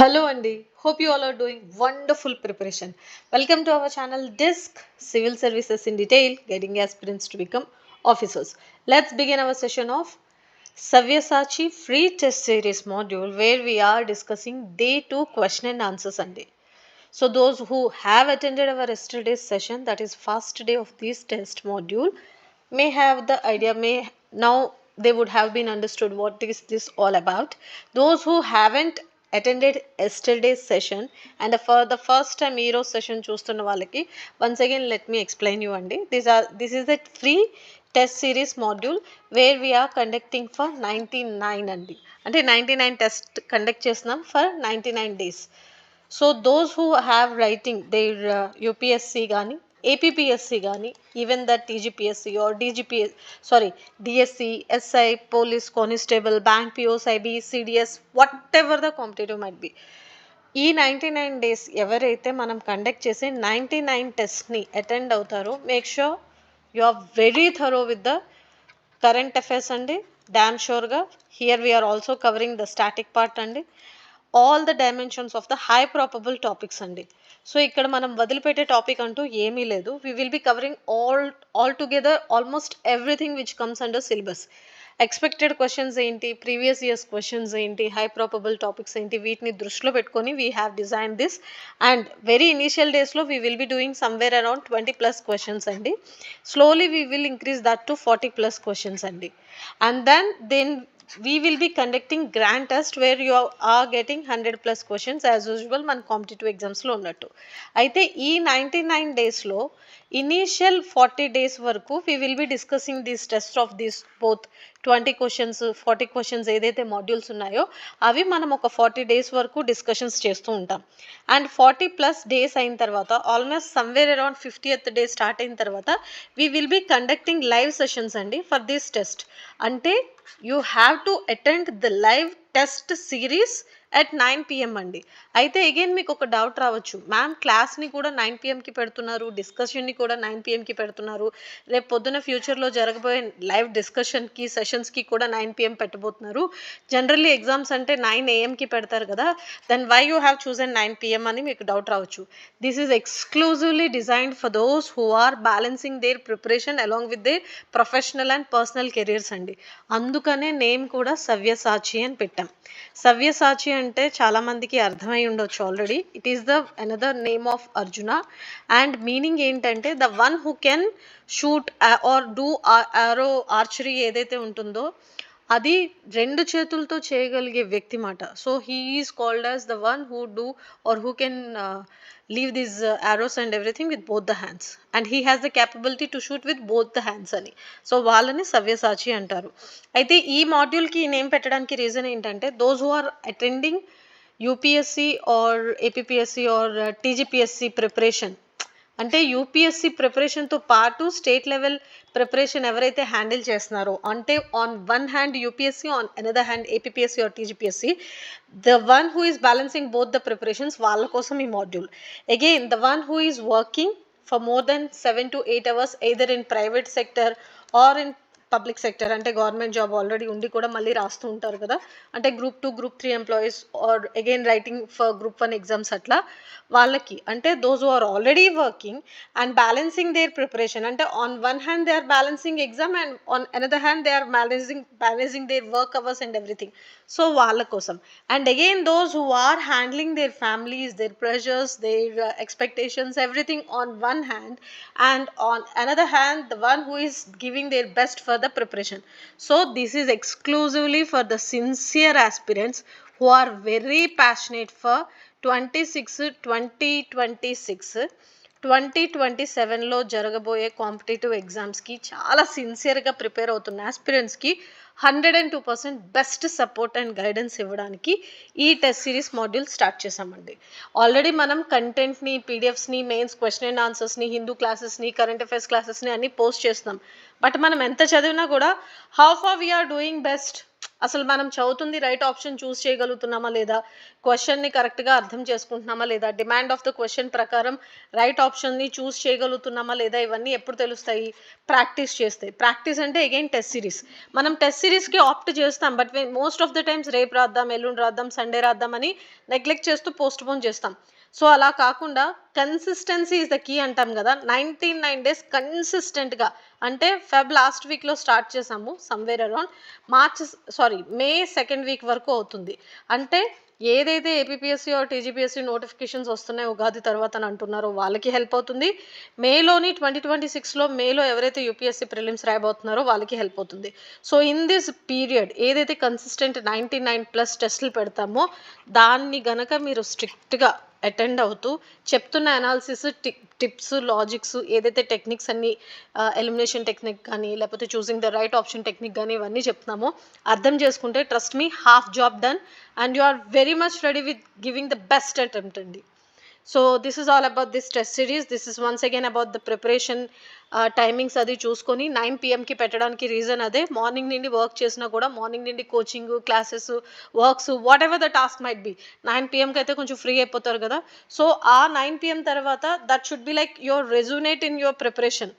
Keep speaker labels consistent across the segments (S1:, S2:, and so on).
S1: Hello Andy, hope you all are doing wonderful preparation. Welcome to our channel DISC Civil Services in Detail, guiding aspirants to become officers. Let's begin our session of Savyasachi Free Test Series module where we are discussing day 2 question and answers Andy. So those who have attended our yesterday's session, that is first day of this test module, may have the idea, may now they would have been understood what is this all about. Those who haven't attended yesterday's session and for the first time ఈరోజు session చూస్తున్న వాళ్ళకి once again let me explain you అండి. This is a free test series module where we are conducting for 99 అండి. అంటే 99 test conduct చేస్తున్నాం for 99 days. So those who have writing their UPSC కానీ APPSC కానీ even the TGPSC or DSC SI police constable bank POs IB CDS whatever the competitive might be ఈ 99 days ఎవరైతే మనం conduct చేసే 99 టెస్ట్ని attend అవుతారో make sure you are very thorough with the current affairs అండి. Damn షూర్గా here we are also covering the static part అండి. All the dimensions of the high probable topics అండి. సో ఇక్కడ మనం వదిలిపెట్టే టాపిక్ అంటూ ఏమీ లేదు. We will be covering all together almost everything which comes under syllabus. Expected questions ఏంటి, previous years questions ఏంటి, హై ప్రాబబుల్ టాపిక్స్ ఏంటి, వీటిని దృష్టిలో పెట్టుకొని we have design this. And very initial డేస్లో we will be doing somewhere around 20+ questions అండి. Slowly we will increase that to 40+ questions అండి. And then we will be conducting grand test where you are getting 100+ questions as usual మన competitive ఎగ్జామ్స్లో ఉన్నట్టు. అయితే ఈ 99 డేస్లో initial 40 days వరకు we will be discussing these tests of these both 20 questions 40 questions ఏదైతే modules ఉన్నాయో అవి మనం ఒక 40 డేస్ వరకు డిస్కషన్స్ చేస్తూ ఉంటాం. అండ్ 40+ డేస్ అయిన తర్వాత almost somewhere around 50th day start అయిన తర్వాత we will be conducting live sessions అండి ఫర్ దిస్ టెస్ట్. అంటే you have to attend the live test series at 9 PM అండి. అయితే అగైన్ మీకు ఒక డౌట్ రావచ్చు, మ్యామ్ క్లాస్ని కూడా 9 PMకి పెడుతున్నారు, డిస్కషన్ని కూడా 9 PMకి పెడుతున్నారు, రేపు పొద్దున ఫ్యూచర్లో జరగబోయే లైవ్ డిస్కషన్కి సెషన్స్కి కూడా 9 PM పెట్టబోతున్నారు, జనరల్లీ ఎగ్జామ్స్ అంటే 9 AMకి పెడతారు కదా, then why you have chosen 9 PM అని మీకు డౌట్ రావచ్చు. This is exclusively designed for those who are balancing their preparation along with their professional and personal careers అండి. అందుకనే నేమ్ కూడా సవ్యసాచి అని పెట్టాం. సవ్యసాచి అంటే చాలా మందికి అర్థమై ఉండొచ్చు ఆల్రెడీ. It is the another name of Arjuna and meaning ఏంటంటే the one who can shoot or do arrow archery ఏదైతే ఉంటుందో అది 2 చేతులతో చేయగలిగే వ్యక్తి మాట. So he is called as the one who do or who can leave this arrows and everything with both the hands and he has the capability to shoot with both the hands అని. So వాళ్ళని సవ్యసాచి అంటారు. అయితే ఈ మాడ్యూల్కి name పెట్టడానికి reason ఏంటంటే those who are attending UPSC or APPSC or TGPSC preparation, అంటే UPSC ప్రిపరేషన్తో పాటు స్టేట్ లెవెల్ ప్రిపరేషన్ ఎవరైతే హ్యాండిల్ చేస్తున్నారో, అంటే on one hand UPSC, on another hand APPSC or TGPSC, the one who is balancing both the preparations వాళ్ళ కోసం ఈ module. Again the one who is working for more than 7 to 8 hours either in private sector or in public sector, అంటే government job already ఉండి కూడా మళ్ళీ రాస్తూ ఉంటారు కదా, అంటే group 2 group 3 employees or again writing for group 1 exams, అట్లా వాళ్ళకి, అంటే those who are already working and balancing their preparation, అంటే on one hand they are balancing exam and on another hand they are balancing their work hours and everything. So వాళ్ళ కోసం. And again those who are handling their families, their pressures, their expectations, everything on one hand and on another hand the one who is giving their best for the preparation. So this is exclusively for the sincere aspirants who are very passionate for 2027లో జరగబోయే competitive ఎగ్జామ్స్కి చాలా సిన్సియర్గా prepare అవుతున్న ఆస్పిరెంట్స్కి 102% best support and guidance ఇవ్వడానికి ఈ test series module start చేసామండి. ఆల్రెడీ మనం కంటెంట్ని, పీడిఎఫ్స్ని, మెయిన్స్ క్వశ్చన్ అండ్ ఆన్సర్స్ని, హిందూ క్లాసెస్ని, కరెంట్ అఫైర్స్ క్లాసెస్ని అన్ని పోస్ట్ చేస్తున్నాం. బట్ మనం ఎంత చదివినా కూడా how far we are doing best, అసలు మనం చదువుతుంది రైట్ ఆప్షన్ చూస్ చేయగలుగుతున్నామా లేదా, క్వశ్చన్ని కరెక్ట్గా అర్థం చేసుకుంటున్నామా లేదా, డిమాండ్ ఆఫ్ ద క్వశ్చన్ ప్రకారం రైట్ ఆప్షన్ని చూస్ చేయగలుగుతున్నామా లేదా, ఇవన్నీ ఎప్పుడు తెలుస్తాయి? ప్రాక్టీస్ చేస్తే. ప్రాక్టీస్ అంటే అగైన్ టెస్ట్ సిరీస్. మనం టెస్ట్ సిరీస్కి ఆప్ట్ చేస్తాం, but most of the times రేపు రాద్దాం, ఎల్లుండి రాద్దాం, సండే రాద్దాం అని నెగ్లెక్ట్ చేస్తూ పోస్ట్పోన్ చేస్తాం. సో అలా కాకుండా కన్సిస్టెన్సీ ఈజ్ ద కీ అంటాం కదా. 99 days కన్సిస్టెంట్గా, అంటే ఫెబ్ లాస్ట్ వీక్లో స్టార్ట్ చేసాము, సమ్వేర్ అరౌండ్ మే సెకండ్ వీక్ వరకు అవుతుంది. అంటే ఏదైతే ఏపీపీఎస్సీ ఆర్ టీజీపీఎస్సీ నోటిఫికేషన్స్ వస్తున్నాయో ఉగాది తర్వాత అని అంటున్నారో వాళ్ళకి హెల్ప్ అవుతుంది. మేలోని 2026లో మేలో ఎవరైతే యూపీఎస్సీ ప్రిలిమ్స్ రాయబోతున్నారో వాళ్ళకి హెల్ప్ అవుతుంది. సో ఇన్ దిస్ పీరియడ్ ఏదైతే కన్సిస్టెంట్ 99+ టెస్టులు పెడతామో దాన్ని గనక మీరు స్ట్రిక్ట్గా అటెండ్ అవుతూ చెప్తున్న అనాలిసిస్, టిప్స్, లాజిక్స్, ఏదైతే టెక్నిక్స్ అన్ని ఎలిమినేషన్ టెక్నిక్ కానీ లేకపోతే choosing the right option technique కానీ ఇవన్నీ చెప్తున్నామో అర్థం చేసుకుంటే trust me half job done and you are very much ready with giving the best attempt అండి. So this is all about this test series. This is once again about the preparation timings అది చూసుకొని 9 PM పెట్టడానికి reason అదే. Morning నుండి work చేసినా కూడా morning నుండి coaching, classes, works, what ever the task might be, 9 PM అయితే కొంచెం ఫ్రీ అయిపోతారు కదా. సో ఆ 9 PM తర్వాత that should be like your rejuvenate in your preparation.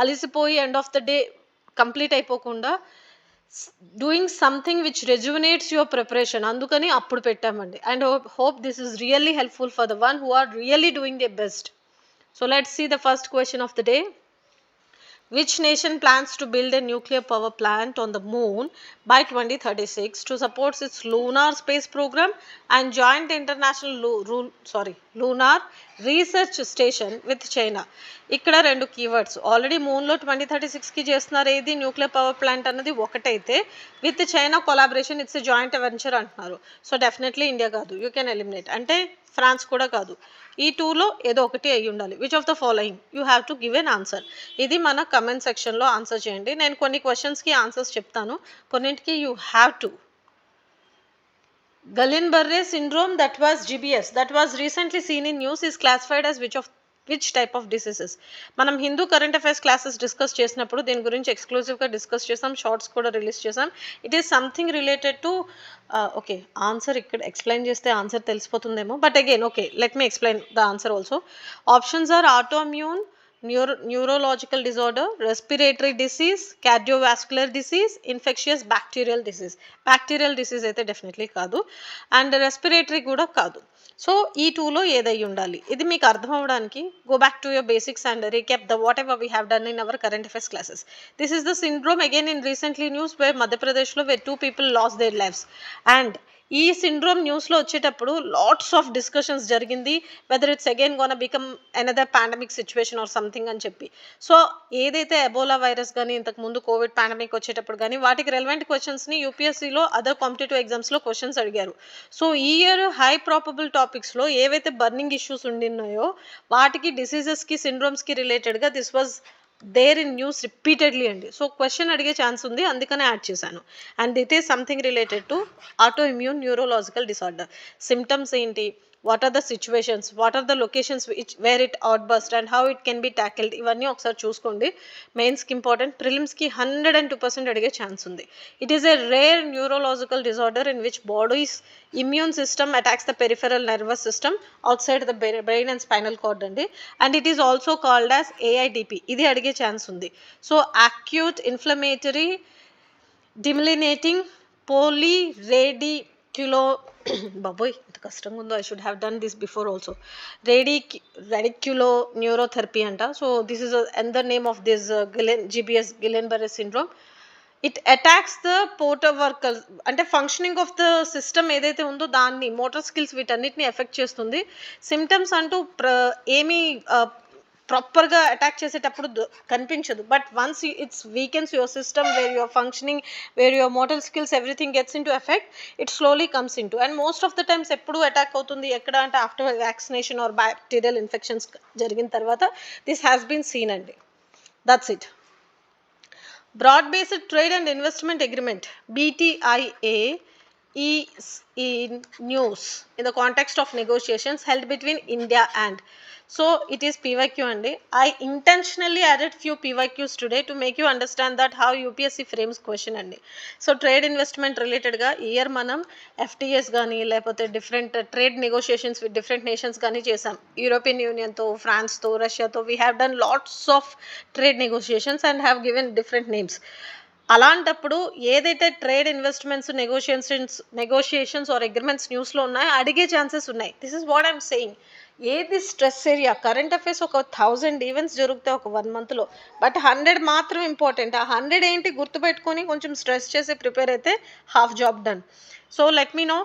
S1: అలిసిపోయి end of the day complete అయిపోకుండా doing something which rejuvenates your preparation, అందుకని అప్పుడు పెట్టామండి. And hope this is really helpful for the one who are really doing the best. So let's see the first question of the day. Which nation plans to build a nuclear power plant on the moon by 2036 to support its lunar space program and joint international lunar research station with China? ఇక్కడ రెండు keywords. Already మూన్లో 2036కి చేస్తున్నారు ఏది, nuclear power plant అన్నది ఒకటైతే with China collaboration it's joint venture అంటున్నారు. So definitely India కాదు, you can eliminate. అంటే France కూడా కాదు. ఈ టూలో ఏదో ఒకటి అయ్యి ఉండాలి. Which of the following you have to give an answer. ఇది మన కమెంట్ సెక్షన్లో ఆన్సర్ చేయండి. నేను కొన్ని క్వశ్చన్స్కి ఆన్సర్స్ చెప్తాను, కొన్నింటికి you have to. Guillain-Barré syndrome, that was GBS, that was recently seen in news, is classified as which type of diseases? మనం Hindu current affairs classes discuss చేసినప్పుడు దీని గురించి ఎక్స్క్లూజివ్గా డిస్కస్ చేసాం, షార్ట్స్ కూడా రిలీజ్ చేసాం. It is something related to okay, answer ఇక్కడ explain చేస్తే ఆన్సర్ తెలిసిపోతుందేమో, but again okay, let me explain the answer also. Options are autoimmune, neurological disorder, respiratory disease, cardiovascular disease, infectious bacterial disease. Bacterial disease అయితే definitely కాదు, and respiratory కూడా కాదు. So ఈ టూలో ఏదై ఉండాలి? ఇది మీకు అర్థం అవ్వడానికి go back to your basics and recap the whatever we have done in our current affairs classes. This is the syndrome again in recently news where మధ్యప్రదేశ్లో where 2 people lost their lifes. And ఈ syndrome న్యూస్లో వచ్చేటప్పుడు lots of discussions జరిగింది, whether it's again gonna become another pandemic situation or something అని చెప్పి. So ఏదైతే Ebola virus కానీ ఇంతకుముందు కోవిడ్ పాండమిక్ వచ్చేటప్పుడు కానీ వాటికి రెలవెంట్ క్వశ్చన్స్ని యూపీఎస్సీలో అదర్ కాంపిటేటివ్ ఎగ్జామ్స్లో క్వశ్చన్స్ అడిగారు. సో ఈ ఇయర్ హై ప్రాబబుల్ టాపిక్స్లో ఏవైతే బర్నింగ్ ఇష్యూస్ ఉండినాయో వాటికి డిసీజెస్కి, సిండ్రోమ్స్కి రిలేటెడ్గా this was there in news repeatedly అండి. సో క్వశ్చన్ అడిగే ఛాన్స్ ఉంది, అందుకనే యాడ్ చేశాను. And it is something related to autoimmune neurological disorder. Symptoms ఏంటి, what are the situations, what are the locations where it out burst and how it can be tackled, ఇవన్నీ ఒకసారి చూసుకోండి. మెయిన్స్కి important, ప్రిలిమ్స్కి 102% అడిగే chance ఉంది. It is a rare neurological disorder in which bodies immune system attacks the peripheral nervous system outside the brain and spinal cord అండి. And it is also called as AIDP, ఇది అడిగే chance ఉంది. So acute inflammatory demyelinating polyradiculo బాబోయ్ ఎంత కష్టంగా ఉందో, I should have done this before also. radiculo neurotherapy అంట. So this is another name of this GBS, Guillain-Barré syndrome. It attacks the Porter workers, అంటే functioning of the system ఏదైతే ఉందో దాన్ని, motor skills, వీటన్నిటిని ఎఫెక్ట్ చేస్తుంది. Symptoms అంటూ ఏమీ ప్రాపర్గా అటాక్ చేసేటప్పుడు కనిపించదు, but once it's weakens your system where your functioning, where your motor skills, everything gets into effect, it slowly comes into. And most of the times ఎప్పుడు attack అవుతుంది ఎక్కడ అంటే after vaccination or bacterial infections జరిగిన తర్వాత this has been seen అండి. That's it. Broad-based Trade and Investment Agreement, BTIA, is in news in the context of negotiations held between India and. So it is PYQ and I intentionally added few PYQs today to make you understand that how UPSC frames question and. So trade investment related ga year manam FTAs gaani lepote different trade negotiations with different nations gaani chesam. European Union to France to Russia to we have done lots of trade negotiations and have given different names. అలాంటప్పుడు ఏదైతే trade investments negotiations or agreements న్యూస్లో ఉన్నాయో అడిగే chances ఉన్నాయి. This is what I'm saying. ఏది stress area current affairs ఒక 1000 events జరుగుతాయి ఒక 1 monthలో, బట్ 100 మాత్రం ఇంపార్టెంట్. ఆ 100 ఏంటి గుర్తుపెట్టుకొని కొంచెం స్ట్రెస్ చేసి ప్రిపేర్ అయితే half job done. So let me know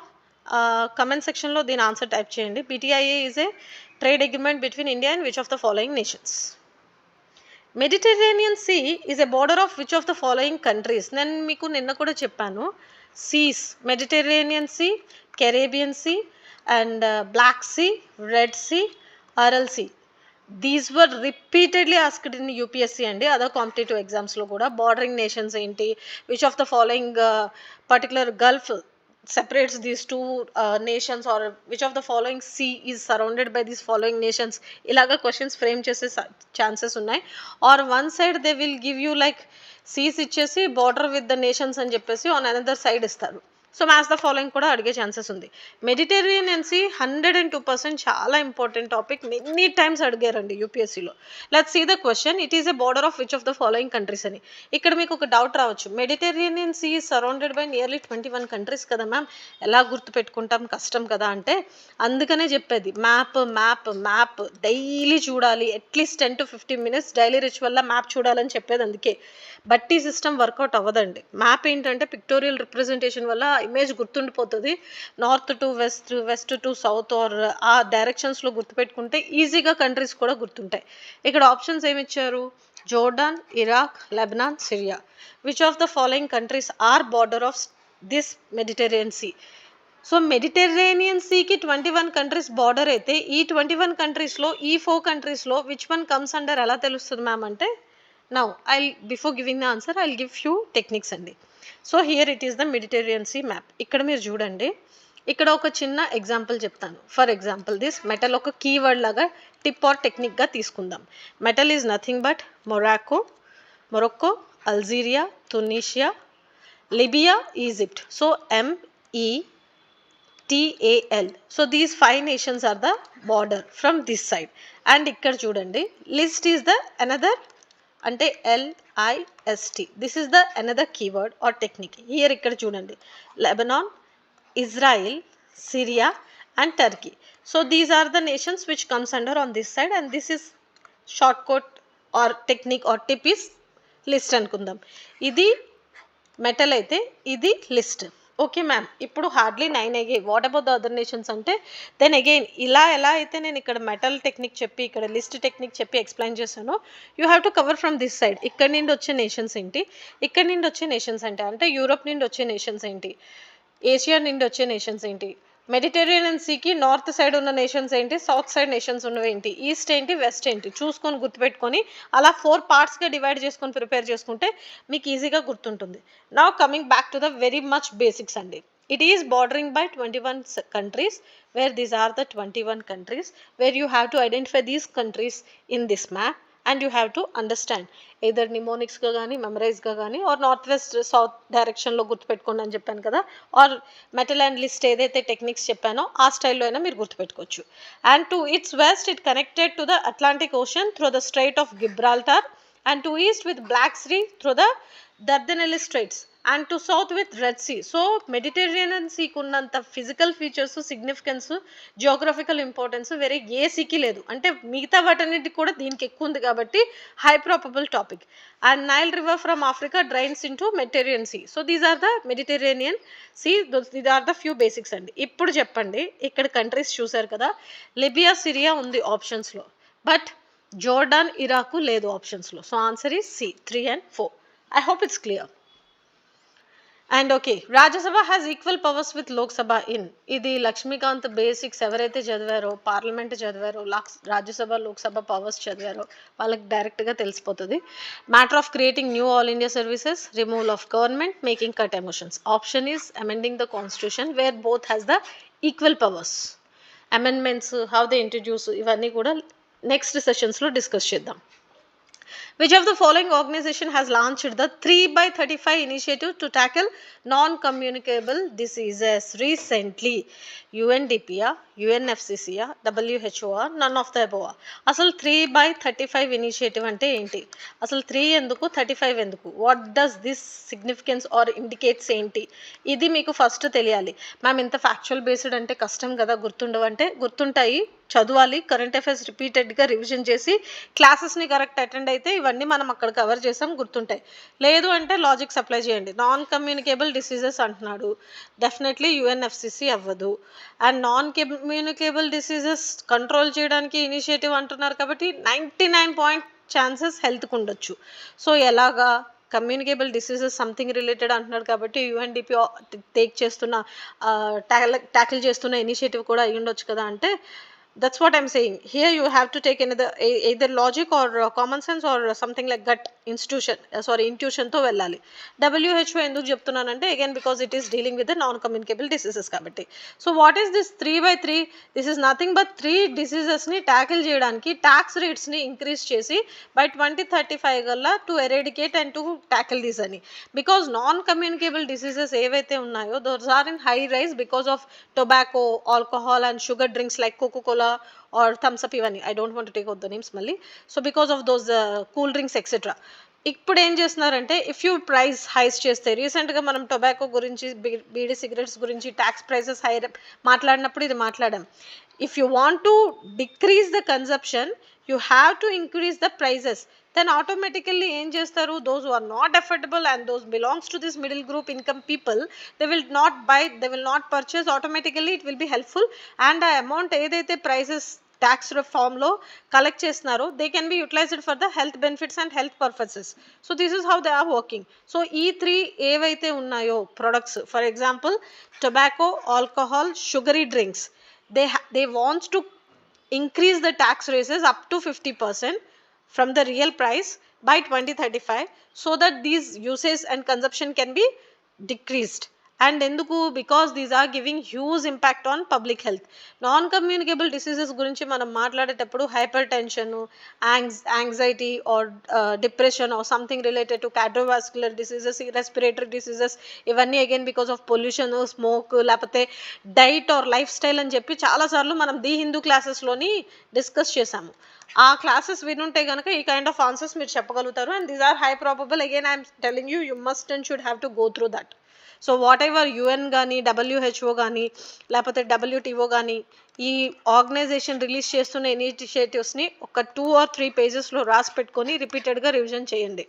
S1: comment సెక్షన్లో దీని ఆన్సర్ టైప్ చేయండి. BTIA is a trade agreement between India and which of the following nations. Mediterranean Sea is a border of which of the following countries. నేను మీకు నిన్న కూడా చెప్పాను seas, Mediterranean Sea, Caribbean Sea and Black Sea, Red Sea, Aral Sea. These were repeatedly asked in UPSC అండి, other competitive ఎగ్జామ్స్లో కూడా. Bordering nations ఏంటి, which of the following particular Gulf separates these two nations, or which of the following sea is surrounded by these following nations. Ilaga questions frame chese chances unnai. Or one side they will give you like seas ichesi border with the nations అని చెప్పేసి on another side ఇస్తారు. So maths the following కూడా అడిగే chances ఉంది. Mediterranean see 102% చాలా important topic, many times అడిగారండి UPSCలో. Let's see the question. It is a border of which of the following countries అని. ఇక్కడ మీకు ఒక డౌట్ రావచ్చు, Mediterranean Sea surrounded by nearly 21 countries కదా మ్యామ్, ఎలా గుర్తుపెట్టుకుంటాం, కష్టం కదా అంటే అందుకనే చెప్పేది మ్యాప్ మ్యాప్ మ్యాప్ డైలీ చూడాలి. అట్లీస్ట్ 10 to 15 minutes డైలీ రిచువల్లా మ్యాప్ చూడాలని చెప్పేది అందుకే. బట్టి సిస్టమ్ వర్కౌట్ అవ్వదండి. మ్యాప్ ఏంటంటే పిక్టోరియల్ రిప్రజెంటేషన్ వల్ల ఇమేజ్ గుర్తుండిపోతుంది. North to west, west to south or ఆ డైరెక్షన్స్లో గుర్తుపెట్టుకుంటే ఈజీగా కంట్రీస్ కూడా గుర్తుంటాయి. ఇక్కడ ఆప్షన్స్ ఏమి ఇచ్చారు, Jordan, Iraq, Lebanon, Syria. Which of the following countries are border of this Mediterranean Sea. So Mediterranean సీకి 21 కంట్రీస్ బార్డర్ అయితే ఈ 21 కంట్రీస్లో ఈ 4 కంట్రీస్లో విచ్ వన్ కమ్స్ అండర్ ఎలా తెలుస్తుంది మ్యామ్ అంటే, now before giving the answer I'll give few techniques అండి. So here it is the Mediterranean Sea map. ఇక్కడ మీరు చూడండి, ఇక్కడ ఒక చిన్న ఎగ్జాంపుల్ చెప్తాను. ఫర్ ఎగ్జాంపుల్ దిస్ మెటల్ ఒక కీవర్డ్ లాగా టిప్ ఆర్ టెక్నిక్గా తీసుకుందాం. Metal is nothing but Morocco, Algeria, Tunisia, Libya, Egypt. So METAL. So these 5 nations are the border from this side. And ఇక్కడ చూడండి, లిస్ట్ ఈస్ ద అనదర్ అంటే LIST. This is the another keyword or technique. Here ఇక్కడ చూడండి, Lebanon, Israel, Syria and Turkey. So these are the nations which comes under on this side and this is shortcut or technique or tip is list అనుకుందాం. ఇది metal అయితే ఇది list. Okay ma'am, ఇప్పుడు hardly 9 అయ్యాయి. What about the other nations అంటే, then again ఇలా ఎలా అయితే నేను ఇక్కడ మెటల్ టెక్నిక్ చెప్పి ఇక్కడ లిస్ట్ టెక్నిక్ చెప్పి ఎక్స్ప్లెయిన్ చేశానో, you have to cover from this side. ఇక్కడ నుండి వచ్చే నేషన్స్ ఏంటి, ఇక్కడ నుండి వచ్చే నేషన్స్ ఏంటి, అంటే యూరోప్ నుండి వచ్చే నేషన్స్ ఏంటి, ఏషియా నుండి వచ్చే నేషన్స్ ఏంటి, మెడిటరేనియన్ సీకి నార్త్ సైడ్ ఉన్న నేషన్స్ ఏంటి, సౌత్ సైడ్ నేషన్స్ ఉన్నవి ఏంటి, ఈస్ట్ ఏంటి, వెస్ట్ ఏంటి చూసుకొని గుర్తుపెట్టుకొని అలా 4 partsగా డివైడ్ చేసుకొని ప్రిపేర్ చేసుకుంటే మీకు ఈజీగా గుర్తుంటుంది. Now coming back to the very much basics అండి. It is bordering by 21 countries, where these are the 21 countries, where you have to identify these countries in this map and you have to understand either mnemonics ga gaani, memorize ga gaani, or northwest south direction lo gurtupeట్టుకోండి అని చెప్పాను కదా, or metal and list ఏదైతే techniques చెప్పానో ఆ స్టైల్లో అయినా మీరు గుర్తుపెట్టుకోవచ్చు. And to its west it connected to the Atlantic Ocean through the Strait of Gibraltar, and to east with Black Sea through the Dardanelles Straits, and to south with Red Sea. So Mediterranean సీకి ఉన్నంత physical features, significance, geographical importance వేరే ఏ సీకి లేదు. అంటే మిగతా వాటన్నిటి కూడా దీనికి ఎక్కువ ఉంది కాబట్టి high probable topic. And Nile river from Africa drains in to Mediterranean Sea. So these are the Mediterranean Sea, these are the few basics అండి. ఇప్పుడు చెప్పండి, ఇక్కడ కంట్రీస్ చూసారు కదా, లిబియా, సిరియా ఉంది ఆప్షన్స్లో, బట్ జోర్డాన్, ఇరాకు లేదు ఆప్షన్స్లో. So answer is C, 3 and 4. I hope it's clear. And okay, Rajya Sabha has equal powers with Lok Sabha in. ఇది లక్ష్మీకాంత్ బేసిక్స్ ఎవరైతే చదివారో, పార్లమెంట్ చదివారో, రాజ్యసభ లోక్సభ పవర్స్ చదివారో వాళ్ళకి డైరెక్ట్గా తెలిసిపోతుంది. Matter of creating new all India services, removal of government, making cut emotions. Option is amending the constitution where both has the equal powers. Amendments, how they introduce, ఇవన్నీ కూడా next సెషన్స్లో discuss చేద్దాం. Which of the following organization has launched the 3x35 initiative to tackle non-communicable diseases recently? UNDP, UNFCC, WHO, none of the above. అసలు 3x35 initiative అంటే ఏంటి? అసలు 3 ఎందుకు, 35 ఎందుకు? What does this significance or indicates ఏంటి? ఇది మీకు ఫస్ట్ తెలియాలి. మ్యామ్ ఇంత ఫ్యాక్చువల్ బేస్డ్ అంటే కష్టం కదా, గుర్తుండవంటే గుర్తుంటాయి, చదవాలి. కరెంట్ అఫైర్స్ రిపీటెడ్గా రివిజన్ చేసి క్లాసెస్ని కరెక్ట్ అటెండ్ అయితే ఇవన్నీ మనం అక్కడ కవర్ చేసాం, గుర్తుంటాయి. లేదు అంటే లాజిక్ సప్లై చేయండి. నాన్ కమ్యూనికేబుల్ డిసీజెస్ అంటున్నాడు, డెఫినెట్లీ యుఎన్ఎఫ్సిసి అవ్వదు. And non communicable diseases control చేయడానికి ఇనిషియేటివ్ అంటున్నారు కాబట్టి 99% ఛాన్సెస్ హెల్త్కి ఉండొచ్చు. సో ఎలాగా? కమ్యూనికేబుల్ డిసీజెస్ సంథింగ్ రిలేటెడ్ అంటున్నాడు కాబట్టి యుఎన్డిపి ట్యాకిల్ చేస్తున్న ఇనిషియేటివ్ కూడా అయ్యి ఉండొచ్చు కదా అంటే, that's what I'm saying. Here you have to take another either logic or common sense or something like gut intuition తో వెళ్ళాలి. WHO ఎందుకు చెప్తున్నానంటే again because it is dealing with the non communicable diseases కాబట్టి. So what is this 3x3? This is nothing but 3 diseases ని tackle చేయడానికి tax rates ని increase చేసి by 2035 Galla to eradicate and to tackle this అని. Because non communicable diseases ఏవైతే ఉన్నాయో those are in high rise because of tobacco, alcohol and sugar drinks like Coca-Cola or thumbs up ఇవన్నీ. I don't want to take out the names మళ్ళీ. So because of those cool drinks etc. ఇప్పుడు ఏం చేస్తున్నారంటే if you price highs చేస్తే, రీసెంట్గా మనం tobacco గురించి, bidi cigarettes గురించి ట్యాక్స్ ప్రైసెస్ హై మాట్లాడినప్పుడు ఇది మాట్లాడాం. If you want to decrease the consumption you have to increase the prices. then automatically ఏం చేస్తారు, those who are not affordable and those belongs to this middle group income people, they will not buy, they will not purchase. Automatically it will be helpful and ఆ amount ఏదైతే prices tax రిఫార్మ్లో collect చేస్తున్నారో they can be utilised for the health benefits and health purposes. So this is how they are working. So ఈ 3 ఏవైతే ఉన్నాయో products, for example tobacco, alcohol, sugary drinks, they wants to increase the tax rates up to 50% from the real price by 2035 so that these usage and consumption can be decreased. And ఎందుకు? because these are giving huge impact on public health. Non communicable diseases గురించి మనం మాట్లాడేటప్పుడు hypertension, anxiety or depression or something related to cardiovascular diseases, respiratory diseases, ఇవన్నీ again because of pollution, smoke, లేకపోతే diet or lifestyle అని చెప్పి చాలాసార్లు మనం the Hindu క్లాసెస్లోని discuss చేశాము. ఆ క్లాసెస్ వినుంటే కనుక ఈ కైండ్ ఆఫ్ ఆన్సర్స్ మీరు చెప్పగలుగుతారు. And these are high probable. Again I'm telling you, you must and should have to go through that. So whatever UN కానీ, WHO కానీ, లేకపోతే WTO కానీ ఈ ఆర్గనైజేషన్ రిలీజ్ చేస్తున్న ఇనిషియేటివ్స్ని ఒక 2 or 3 పేజెస్లో రాసి పెట్టుకొని రిపీటెడ్గా రివిజన్ చేయండి.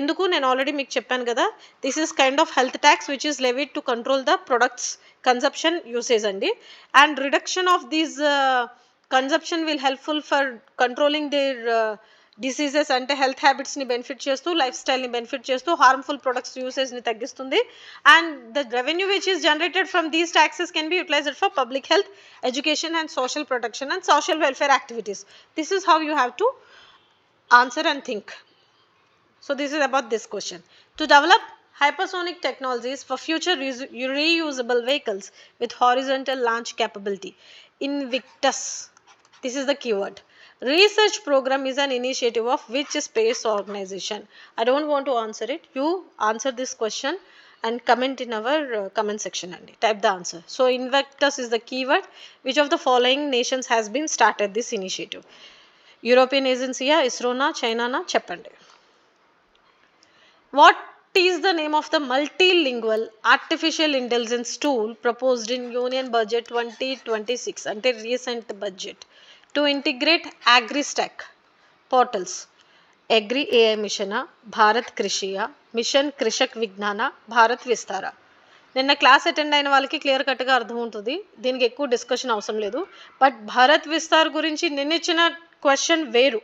S1: ఎందుకు? నేను ఆల్రెడీ మీకు చెప్పాను కదా, this is kind of health tax which is levied to control the products consumption usage అండి. And reduction of these consumption will helpful for controlling their diseases, అంటే హెల్త్ హ్యాబిట్స్ని బెనిఫిట్ చేస్తూ, లైఫ్ స్టైల్ని బెనిఫిట్ చేస్తూ harmful products యూసేజ్ని తగ్గిస్తుంది. And the revenue which is generated from these taxes can be utilised for public health, education and social protection and social welfare activities. This is how you have to answer and think. So this is about this question. To develop hypersonic technologies for future reusable vehicles with horizontal launch capability, Invictus, this is the keyword. Research program is an initiative of which space organization? I don't want to answer it. You answer this question and comment in our comment section and type the answer. So Invictus is the keyword. Which of the following nations has been started this initiative? European agency, ISRO na, China na, cheppandi. What is the name of the multilingual artificial intelligence tool proposed in Union Budget 2026 అంటే recent budget to integrate AgriStack portals? Agri AI Mission, Bharat కృషియా, mission Krishak విజ్ఞాన, భారత్ విస్తారా? నిన్న class attend అయిన వాళ్ళకి clear కట్గా అర్థం ఉంటుంది, దీనికి ఎక్కువ డిస్కషన్ అవసరం లేదు. బట్ భారత్ విస్తార్ గురించి నిన్న ఇచ్చిన క్వశ్చన్ వేరు,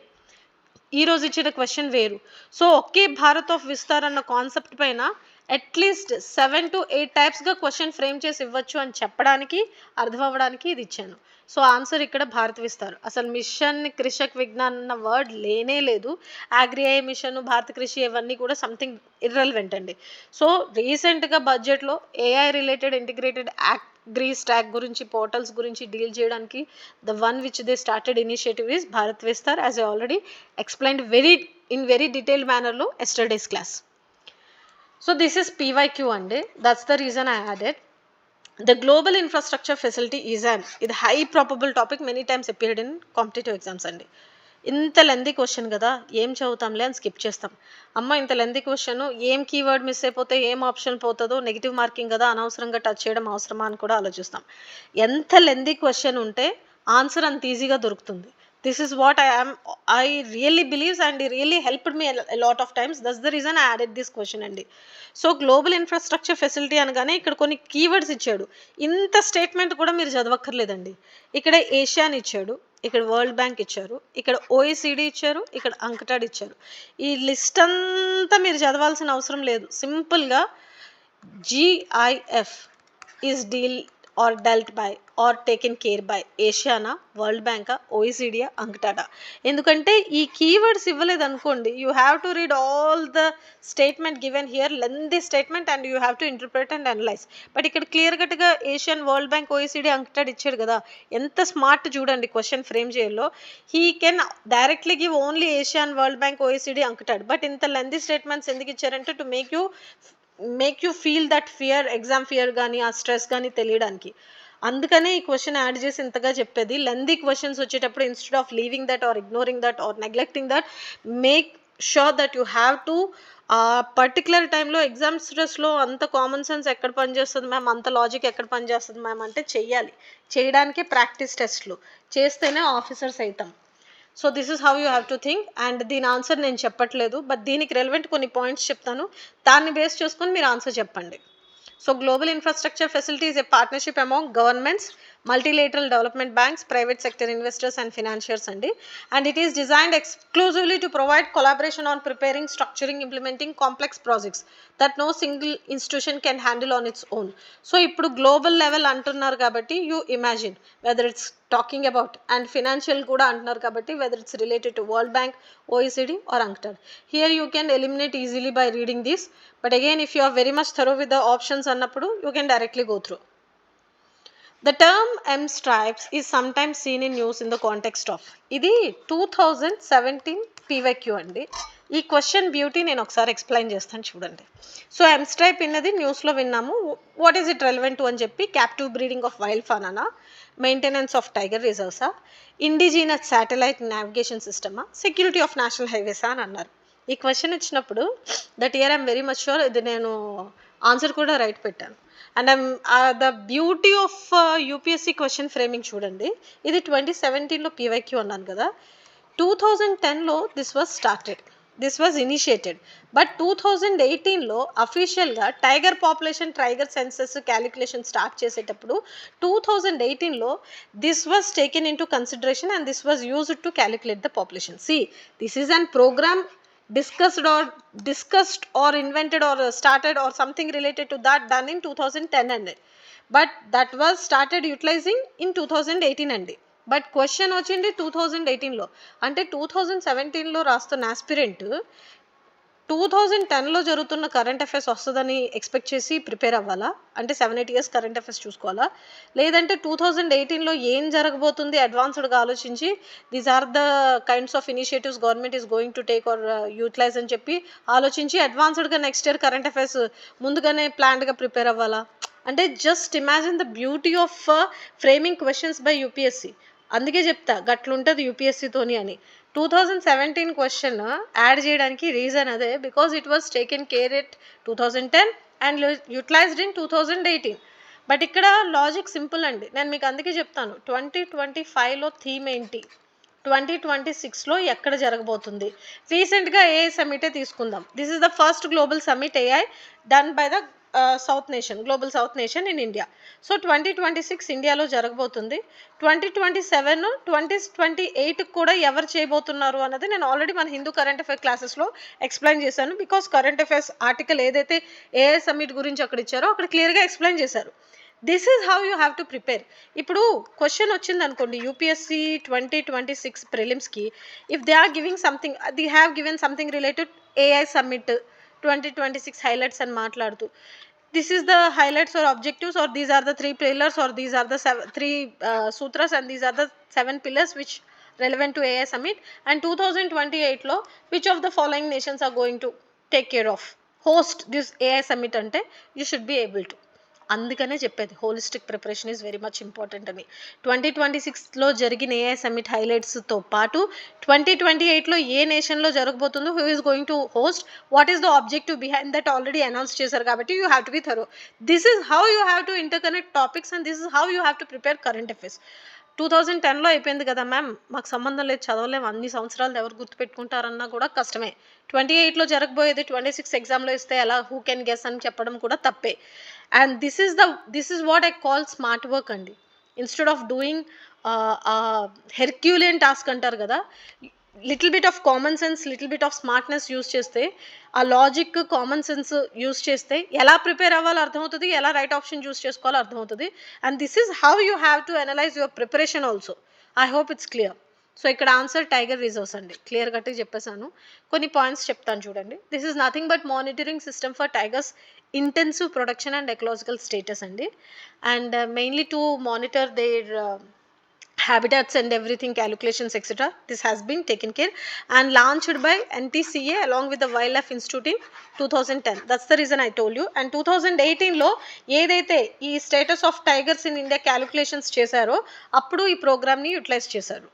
S1: ఈరోజు ఇచ్చిన క్వశ్చన్ వేరు. So okay Bharat of Vistar అన్న కాన్సెప్ట్ పైన అట్లీస్ట్ 7 to 8 టైప్స్గా క్వశ్చన్ ఫ్రేమ్ చేసి ఇవ్వచ్చు అని చెప్పడానికి, అర్థం అవ్వడానికి ఇది ఇచ్చాను. సో ఆన్సర్ ఇక్కడ భారత్ విస్తార్. అసలు మిషన్ కృషక్ విజ్ఞాన్ అన్న వర్డ్ లేనే లేదు. అగ్రిఐ మిషన్, భారత కృషి ఇవన్నీ కూడా సంథింగ్ ఇర్రెలవెంట్ అండి. సో రీసెంట్గా బడ్జెట్లో AI related integrated agri stack గురించి, పోర్టల్స్ గురించి డీల్ చేయడానికి the one which they started initiative is Bharat Vistaar, as I already explained very detailed మేనర్లో yesterday's class. So this is PYQ అండి. That's the reason I added. The global infrastructure facility is ఇది high probable topic, many times appeared in competitive exams అండి. ఇంత lengthy question కదా, ఏం చదువుతాంలే అని skip చేస్తాం. అమ్మ ఇంత లెందీ క్వశ్చన్, ఏం కీవర్డ్ మిస్ అయిపోతే ఏం ఆప్షన్ పోతుందో, నెగిటివ్ మార్కింగ్ కదా, అనవసరంగా టచ్ చేయడం అవసరమా అని కూడా ఆలోచిస్తాం. ఎంత లెందీ క్వశ్చన్ ఉంటే ఆన్సర్ అంత ఈజీగా దొరుకుతుంది. This is what I really believes, and it really helped me a lot of times. That's the reason I added this question అండి. సో గ్లోబల్ ఇన్ఫ్రాస్ట్రక్చర్ ఫెసిలిటీ అనగానే ఇక్కడ కొన్ని కీవర్డ్స్ ఇచ్చాడు. ఇంత స్టేట్మెంట్ కూడా మీరు చదవక్కర్లేదండి. ఇక్కడ ఏషియాని ఇచ్చాడు, ఇక్కడ వరల్డ్ బ్యాంక్ ఇచ్చారు, ఇక్కడ ఓఈసీడీ ఇచ్చారు, ఇక్కడ అంకటాడ్ ఇచ్చారు. ఈ లిస్ట్ అంతా మీరు చదవాల్సిన అవసరం లేదు. సింపుల్గా GIF is deal or dealt by or taken care by ఏషియానా, వరల్డ్ బ్యాంకా, ఓఈసీడీయా, అంకటాడా. ఎందుకంటే ఈ కీవర్డ్స్ ఇవ్వలేదు అనుకోండి, you have to read all the statement given here, lengthy statement, and you have to interpret and analyse. But ఇక్కడ clear కట్గా ASEAN, World Bank, OECD, UNCTAD ఇచ్చాడు కదా, ఎంత స్మార్ట్ చూడండి క్వశ్చన్ ఫ్రేమ్ చేయాలో. He can directly give only ASEAN, World Bank, OECD, UNCTAD. But ఇంత lengthy statements ఎందుకు ఇచ్చారంటే to make you feel that fear, exam fear కానీ ఆ స్ట్రెస్ కానీ తెలియడానికి. అందుకనే ఈ క్వశ్చన్ యాడ్ చేసి ఇంతగా చెప్పేది. లెందీ క్వశ్చన్స్ వచ్చేటప్పుడు instead of leaving that or ignoring that or neglecting that, make sure that you have to particular టైంలో ఎగ్జామ్ స్ట్రెస్లో అంత కామన్ సెన్స్ ఎక్కడ పనిచేస్తుంది మ్యామ్, అంత లాజిక్ ఎక్కడ పనిచేస్తుంది మ్యామ్ అంటే చేయడానికే ప్రాక్టీస్ టెస్ట్లు చేస్తేనే ఆఫీసర్స్ అవుతాం. So this is how you have to think. And దీని ఆన్సర్ నేను చెప్పట్లేదు, బట్ దీనికి రెలవెంట్ కొన్ని పాయింట్స్ చెప్తాను, దాన్ని బేస్ చేసుకొని మీరు ఆన్సర్ చెప్పండి. So global infrastructure facility is a partnership among governments, multilateral development banks, private sector investors and financiers అండి. And it is designed exclusively to provide collaboration on preparing, structuring, implementing complex projects that no single institution can handle on its own. So ఇప్పుడు global level అంటున్నారు కాబట్టి you imagine whether it's talking about, and financial కూడా అంటున్నారు కాబట్టి whether it's related to World Bank, OECD or UNCTAD. Here you can eliminate easily by reading this. But again, if you are very much thorough with the options annappudu, you can directly go through. The term M-stripes is sometimes seen in news in the context of. ఇది 2017 PYQ అండి. ఈ question beauty నేను ఒకసారి explain చేస్తాను చూడండి. So M-stripe అన్నది న్యూస్లో విన్నాము. What is it relevant to అని చెప్పి, captive breeding of wild fauna, maintenance of tiger రిజర్వ్సా, ఇండిజినస్ శాటిలైట్ నావిగేషన్ సిస్టమా, సెక్యూరిటీ ఆఫ్ నేషనల్ హైవేసా అని అన్నారు. ఈ క్వశ్చన్ ఇచ్చినప్పుడు that year I'm very much sure ఇది నేను ఆన్సర్ కూడా రైట్ పెట్టాను. And the beauty of UPSC question framing చూడండి. ఇది 2017లో PYQ అన్నాను కదా, 2010లో దిస్ వాజ్ ఇనిషియేటెడ్. బట్ 2018లో అఫీషియల్గా tiger population, tiger census calculation start చేసేటప్పుడు 2018లో this was taken into consideration and this was used to calculate the population. See this is an programme discussed or invented or started or something related to that done in 2010 అండి. But that was started utilizing in 2018 అండి. But question వచ్చింది 2018లో. అంటే 2017లో రాస్తున్న aspirant 2010లో జరుగుతున్న current affairs వస్తుందని expect చేసి prepare అవ్వాలా? అంటే 7-8 ఇయర్స్ కరెంట్ అఫైర్స్ చూసుకోవాలా? లేదంటే 2018లో ఏం జరగబోతుంది అడ్వాన్స్డ్గా ఆలోచించి these are the kinds of initiatives government is going to take or utilize అని చెప్పి ఆలోచించి అడ్వాన్స్డ్గా నెక్స్ట్ ఇయర్ కరెంట్ అఫైర్స్ ముందుగానే ప్లాన్డ్గా ప్రిపేర్ అవ్వాలా? అంటే just imagine the beauty of framing questions by UPSC. అందుకే చెప్తా గట్లుంటుంది యూపీఎస్సీతోని అని. 2017 క్వశ్చన్ యాడ్ చేయడానికి రీజన్ అదే, because it was taken care at 2010 and utilized in 2018. But ఇక్కడ లాజిక్ సింపుల్ అండి, నేను మీకు అందుకే చెప్తాను 2025లో థీమ్ ఏంటి, 2026లో ఎక్కడ జరగబోతుంది. రీసెంట్గా ఏఐ సమ్మిటే తీసుకుందాం. This is the first global summit AI done by the south nation, global south nation in India. So 2026 ఇండియాలో జరగబోతుంది. 2027, 2028 కూడా ఎవరు చేయబోతున్నారు అన్నది నేను ఆల్రెడీ మన హిందూ కరెంట్ అఫైర్ క్లాసెస్లో ఎక్స్ప్లెయిన్ చేశాను. బికాస్ కరెంట్ అఫైర్స్ ఆర్టికల్ ఏదైతే ఏఐ సమ్మిట్ గురించి అక్కడ ఇచ్చారో అక్కడ క్లియర్గా ఎక్స్ప్లెయిన్ చేశారు. This is how you have to prepare. ఇప్పుడు క్వశ్చన్ వచ్చింది అనుకోండి యూపీఎస్సీ 2026 ప్రిలిమ్స్కి, if they are giving something, they have given something related AI summit 2026 highlights అని మాట్లాడుతూ, this is the highlights or objectives, or these are the 3 pillars, or these are the 3 sutras, and these are the 7 pillars which relevant to AI summit. And 2028 లో which of the following nations are going to take care of host this AI summit అంటే you should be able to. అందుకనే చెప్పేది holistic preparation is very much important అని. 2026లో జరిగిన AI summit హైలైట్స్తో పాటు 2028లో ఏ నేషన్లో జరగబోతుందో, who is going to host, what is the objective behind that already announce చేశారు కాబట్టి you have to be thorough. This is how you have to interconnect topics and this is how you have to prepare current affairs. 2010లో అయిపోయింది కదా ma'am, మాకు సంబంధం లేదు, చదవలేము, అన్ని సంవత్సరాలు ఎవరు గుర్తుపెట్టుకుంటారన్నా కూడా కష్టమే. 28లో జరగబోయేది 26 ఎగ్జామ్లో ఇస్తే ఎలా, హూ కెన్ గెస్ అని చెప్పడం కూడా తప్పే. And this is what I call smart work అండి. Instead of doing Herculean task అంటారు కదా, little bit of common sense, little bit of smartness use చేస్తే, ఆ లాజిక్ కామన్ సెన్స్ యూస్ చేస్తే ఎలా ప్రిపేర్ అవ్వాలో అర్థమవుతుంది, ఎలా రైట్ ఆప్షన్ చూస్ చేసుకోవాలో అర్థమవుతుంది. And this is how you have to analyse your preparation also. I hope it's clear. So ఇక్కడ ఆన్సర్ టైగర్ రిజర్వ్స్ అండి, క్లియర్ కట్గా చెప్పేశాను. కొన్ని పాయింట్స్ చెప్తాను చూడండి. This is nothing but monitoring system for tigers intensive production and ecological status అండి. And mainly to monitor their habitats and everything, calculations, etc. This has been taken care and launched by NTCA along with the Wildlife Institute in 2010. That's the reason I told you. And 2018 లో ఏదైతే ఈ status of tigers in India calculations చేశారో అప్పుడు ఈ ప్రోగ్రామ్ని utilise చేశారు.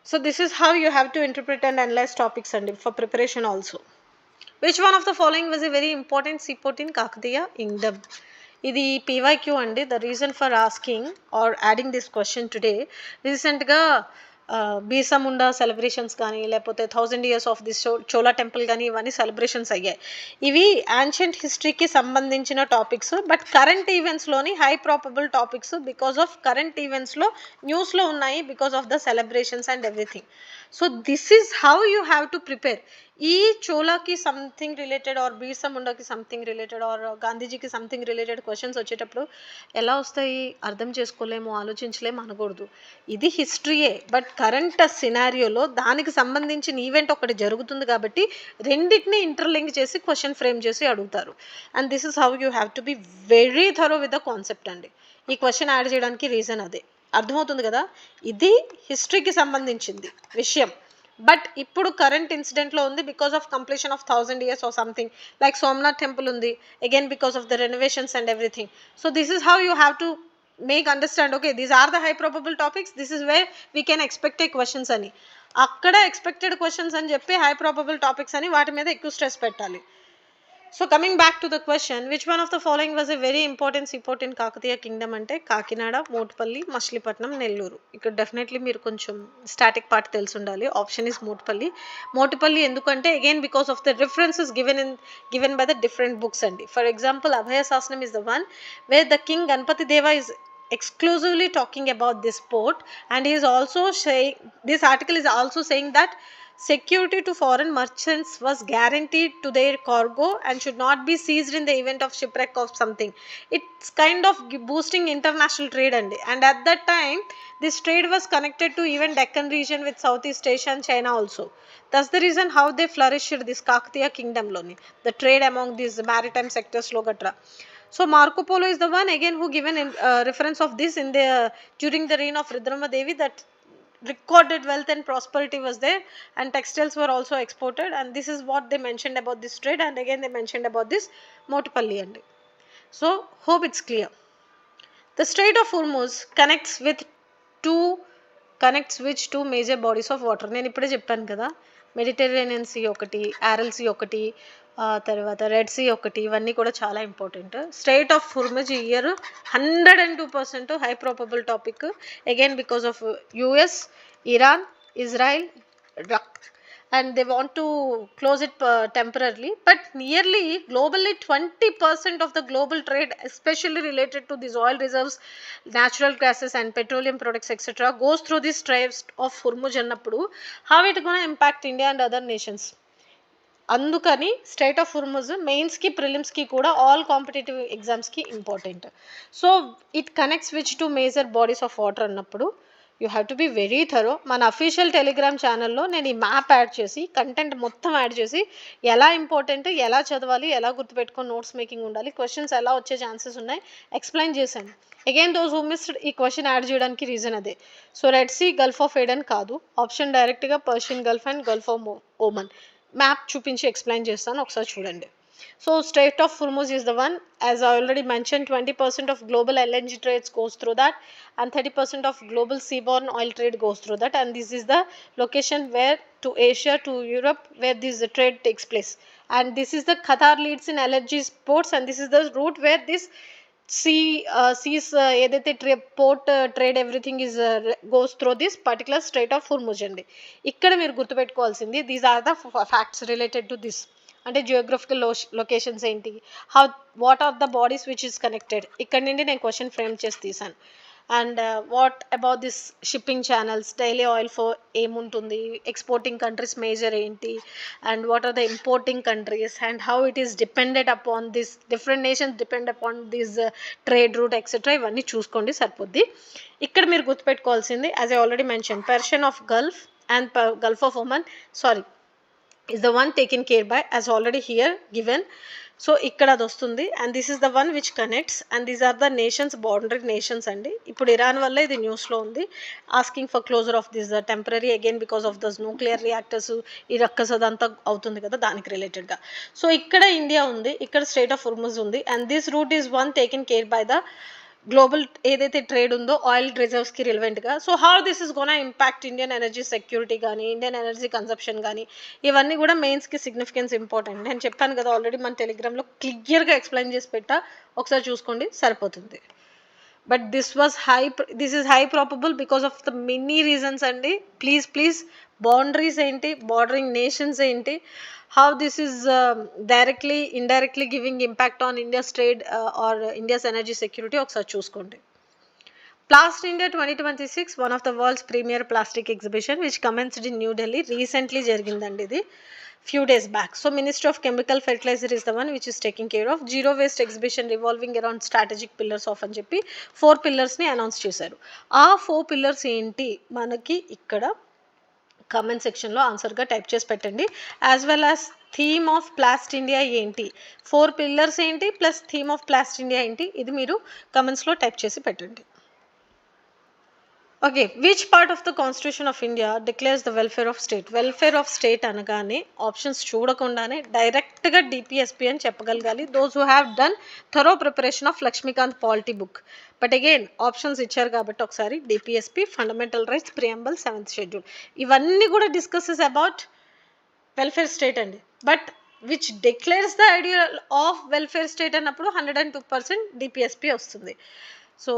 S1: So this is how you have to interpret and analyse topics అండి for preparation also. Which one of the following was a very important seaport in Kakatiya Kingdom? ఇది PYQ అండి. The reason for asking are adding this question today, రీసెంట్గా బీర్సాముండా celebrations కానీ లేకపోతే 1000 years of this Chola temple కానీ ఇవన్నీ celebrations అయ్యాయి. ఇవి ancient హిస్టరీకి సంబంధించిన టాపిక్స్, బట్ కరెంట్ ఈవెంట్స్లోని high probable topics because of current ఈవెంట్స్లో న్యూస్లో ఉన్నాయి because of the celebrations and everything. So this is how you have to prepare. ఈ చోలాకి సంథింగ్ రిలేటెడ్ ఆర్ బీర్సాముండాకి సంథింగ్ రిలేటెడ్ ఆర్ గాంధీజీకి సంథింగ్ రిలేటెడ్ క్వశ్చన్స్ వచ్చేటప్పుడు ఎలా వస్తాయి, అర్థం చేసుకోలేము, ఆలోచించలేము అనకూడదు. ఇది హిస్టరీయే, బట్ కరెంట్ సినారియోలో దానికి సంబంధించిన ఈవెంట్ ఒకటి జరుగుతుంది కాబట్టి రెండింటిని ఇంటర్లింక్ చేసి క్వశ్చన్ ఫ్రేమ్ చేసి అడుగుతారు. And this is how you have to be very thorough with the concept అండి. ఈ క్వశ్చన్ యాడ్ చేయడానికి రీజన్ అదే. అర్థమవుతుంది కదా, ఇది హిస్టరీకి సంబంధించింది విషయం, బట్ ఇప్పుడు కరెంట్ ఇన్సిడెంట్లో ఉంది because of completion of 1000 years or something. Like Somnath temple ఉంది, again because of the renovations and everything. So this is how you have to make understand, okay these are the high probable topics, this is where we can expect a questions అని. అక్కడ expected questions అని చెప్పి high probable topics అని వాటి మీద ఎక్కువ stress పెట్టాలి. So coming back to the question, which one of the following was a very important seaport in Kakatiya Kingdom అంటే కాకినాడ, మోటుపల్లి, మచిలీపట్నం, నెల్లూరు. ఇక్కడ డెఫినెట్లీ మీరు కొంచెం స్టాటిక్ పార్ట్ తెలిసి ఉండాలి. Option is Motupalli. మోటుపల్లి ఎందుకంటే again because of the references given by the different books అండి. For example Abhaya Shasanam is the one where the king Ganapati Deva is exclusively talking about this port, and he is also saying, this article is also saying that security to foreign merchants was guaranteed to their cargo and should not be seized in the event of shipwreck of something. It's kind of boosting international trade and at that time this trade was connected to even Deccan region with Southeast Asia and China also. That's the reason how they flourished this Kakatiya kingdom loni, the trade among these maritime sectors lo gatra. So Marco Polo is the one again who given reference of this in the during the reign of Rudrama Devi, that recorded wealth and prosperity was there and textiles were also exported, and this is what they mentioned about this trade, and again they mentioned about this Motupalli andi. So hope it's clear. The Strait of Hormuz connects which two major bodies of water. నేను ఇప్పుడే చెప్పాను కదా, Mediterranean see ఒకటి, aural see ఒకటి, తర్వాత red see ఒకటి, ఇవన్నీ కూడా చాలా ఇంపార్టెంట్. స్ట్రైట్ ఆఫ్ హుర్ముజ్ ఈ year 102% high probable topic, again because of US, Iran, Israel, and they want to close it temporarily, but nearly globally 20% of the global trade, especially related to these oil reserves, natural gases and petroleum products etc., goes through this Straits of Hormuz అన్నప్పుడు how it gonna impact India and other nations. అందుకని strait of Hormuz మెయిన్స్కి ప్రిలిమ్స్కి కూడా all competitive ఎగ్జామ్స్కి important. So it connects which to major bodies of water అన్నప్పుడు you have to be very thorough. మన official Telegram ఛానల్లో నేను ఈ మ్యాప్ యాడ్ చేసి కంటెంట్ మొత్తం యాడ్ చేసి ఎలా ఇంపార్టెంట్, ఎలా చదవాలి, ఎలా గుర్తుపెట్టుకొని నోట్స్ మేకింగ్ ఉండాలి, క్వశ్చన్స్ ఎలా వచ్చే ఛాన్సెస్ ఉన్నాయి ఎక్స్ప్లెయిన్ చేశాను. అగైన్ దోస్ హూ మిస్డ్ ఈ క్వశ్చన్ యాడ్ చేయడానికి రీజన్ అదే. So Red Sea, Gulf of Aden కాదు, ఆప్షన్ డైరెక్ట్గా Persian Gulf and Gulf of Oman. Map చూపించి ఎక్స్ప్లెయిన్ చేస్తాను, ఒకసారి చూడండి. So strait of Hormuz is the one. As I already mention 20% of global LNG trades goes through that, and 30% of global seaborne oil trade goes through that, and this is the location where to Asia to Europe where this trade takes place, and this is the Qatar leads in LNG ports, and this is the route where this seas ఏదైతే port trade everything is goes through this particular strait of Hormuz అండి. ఇక్కడ మీరు గుర్తుపెట్టుకోవాల్సింది these are the facts related to this. అంటే geographical locations ఏంటి, what are the bodies which is connected, ఇక్కడ నుండి నేను క్వశ్చన్ ఫ్రేమ్ చేసి తీసాను. And what about this shipping channels, daily oil flow ఏముంటుంది, ఎక్స్పోర్టింగ్ కంట్రీస్ మేజర్ ఏంటి, and what are the importing countries, and how it is depended upon this, different nations depend upon this trade route etcetera, ఇవన్నీ చూసుకోండి సరిపోద్ది. ఇక్కడ మీరు గుర్తుపెట్టుకోవాల్సింది as I already mention Persian of Gulf and Gulf of Oman is the one taken care by as already here given. So ఇక్కడ అది వస్తుంది, and this is the one which connects, and these are the nations, boundary nations అండి. ఇప్పుడు Iran వల్ల ఇది న్యూస్లో ఉంది, asking for closure of this temporary again because of this nuclear reactors, ఈ రక్కస్ అదంతా అవుతుంది కదా దానికి రిలేటెడ్గా. సో ఇక్కడ ఇండియా ఉంది, ఇక్కడ స్ట్రైట్ ఆఫ్ హుర్ముజ్ ఉంది, and this route is one taken care by the global ఏదైతే ట్రేడ్ ఉందో ఆయిల్ రిజర్వ్స్కి రిలవెంట్గా. So how this is gonna impact Indian energy security కానీ, ఇండియన్ ఎనర్జీ కన్సప్షన్ కానీ, ఇవన్నీ కూడా మెయిన్స్కి సిగ్నిఫికెన్స్ ఇంపార్టెంట్. నేను చెప్పాను కదా ఆల్రెడీ మన టెలిగ్రామ్లో క్లియర్గా ఎక్స్ప్లెయిన్ చేసి పెట్టా, ఒకసారి చూసుకోండి సరిపోతుంది. But this is high probable because of the many reasons అండి. ప్లీజ్ బౌండరీస్ ఏంటి, బార్డరింగ్ నేషన్స్ ఏంటి, how this is directly indirectly giving impact on India's trade or India's energy security ఒకసారి చూసుకోండి. Plast India 2026, one of the world's premier plastic exhibition which commenced in New Delhi, recently జరిగిందండి ఇది few days back. So Ministry of Chemical Fertilizer is the one which is taking care of zero waste exhibition revolving around strategic pillars of అని చెప్పి 4 pillars ని announce చేశారు. ఆ 4 pillars ఏంటి మనకి ఇక్కడ కామెంట్ సెక్షన్లో ఆన్సర్గా టైప్ చేసి పెట్టండి. As well as theme of Plast India ఏంటి, 4 పిల్లర్స్ ఏంటి plus theme of Plast India ఏంటి, ఇది మీరు కమెంట్స్లో టైప్ చేసి పెట్టండి. Okay, which part of the Constitution of India declares the welfare of state. Welfare of state అనగానే ఆప్షన్స్ చూడకుండానే డైరెక్ట్గా డిపిఎస్పి అని చెప్పగలగాలి. Those who have done thorough preparation of Laxmikanth polity book. But again options ఇచ్చారు కాబట్టి ఒకసారి DPSP, fundamental rights, ప్రియంబల్, 7th schedule, ఇవన్నీ కూడా డిస్కసెస్ అబౌట్ వెల్ఫేర్ స్టేట్ అండి. But which declares the idea of welfare state అన్నప్పుడు 102% డిపిఎస్పి వస్తుంది. So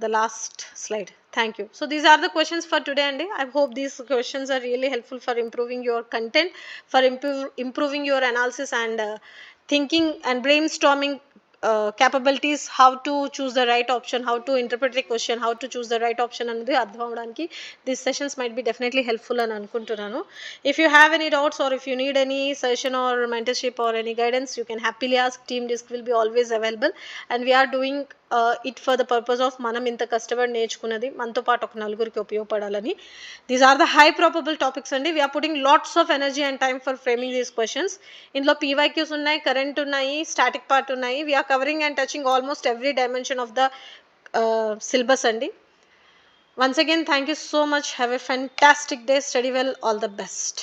S1: the last slide. Thank you. So these are the questions for today and I hope these questions are really helpful for improving your content, for improving your analysis and thinking and brainstorming capabilities, how to choose the right option, how to interpret the question, how to choose the right option and these sessions might be definitely helpful and anukuntunanu. If you have any doubts or if you need any session or mentorship or any guidance, you can happily ask. Team Disc will be always available and we are doing it for the purpose of manam inta కష్టపడి నేర్చుకున్నది మనతో పాటు ఒక నలుగురికి ఉపయోగపడాలని. These are the high probable topics and we are putting lots of energy and time for framing these questions. ఇందులో PYQs ఉన్నాయి, current ఉన్నాయి, static part ఉన్నాయి. We are covering and touching almost every dimension of the syllabus అండి. Once again, thank you so much. Have a fantastic day. Study well. All the best.